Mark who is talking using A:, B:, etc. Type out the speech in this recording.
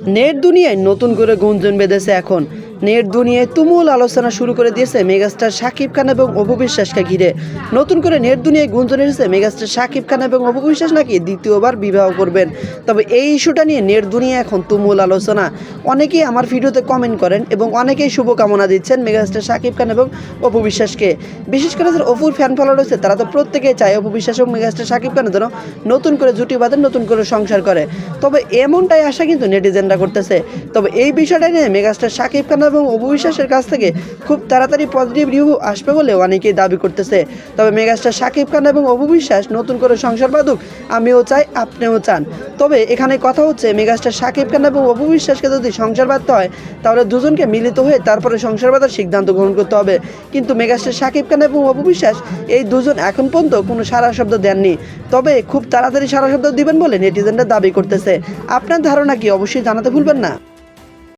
A: Net দুনিয়ায় নতুন করে গুঞ্জন বেঁধেছে এখন। নেট দুনিয়ায় তুমুল আলোচনা শুরু করে দিয়েছে মেগাস্টার শাকিব খান এবং অপু বিশ্বাসকে ঘিরে। নতুন করে নেট দুনিয়ায় গুঞ্জন এসেছে মেগাস্টার শাকিব খান এবং অপু বিশ্বাস নাকি দ্বিতীয়বার বিবাহ করবেন। তবে এই ইস্যুটা নিয়ে নেট দুনিয়া এখন তুমুল আলোচনা। অনেকেই আমার ভিডিওতে কমেন্ট করেন এবং অনেকেই শুভকামনা দিচ্ছেন মেগাস্টার শাকিব খান এবং অপু বিশ্বাসকে। বিশেষ করে যারা অপুর ফ্যান ফলোয়ার রয়েছে তারা তো প্রত্যেকেই চায় অপু বিশ্বাস এবং মেগাস্টার শাকিব খানের যেন নতুন করে জুটি বাঁধেন, নতুন করে সংসার করে। তবে এমনটাই আশা কিন্তু নেটিজেনরা করতেছে। তবে এই বিষয়টা নিয়ে মেগাস্টার শাকিব খান এবং অপু বিশ্বাসের কাছ থেকে খুব তাড়াতাড়ি পজিটিভ রিভিউ আসবে বলে অনেকেই দাবি করতেছে। তবে মেগাস্টার শাকিব খান এবং অপু বিশ্বাস নতুন করে সংসার বাঁধুক, আমিও চাই, আপনিও চান। তবে এখানে কথা হচ্ছে মেগাস্টার শাকিব খান এবং অপু বিশ্বাসকে যদি সংসার বাঁধতে হয় তাহলে দুজনকে মিলিত হয়ে তারপরে সংসার বাঁধার সিদ্ধান্ত গ্রহণ করতে হবে। কিন্তু মেগাস্টার শাকিব খান এবং অপু বিশ্বাস এই দুজন এখন পর্যন্ত কোনো সারা শব্দ দেননি। তবে খুব তাড়াতাড়ি সারা শব্দ দিবেন বলে নেটিজেনরা দাবি করতেছে। আপনার ধারণা কি অবশ্যই জানাতে ভুলবেন না।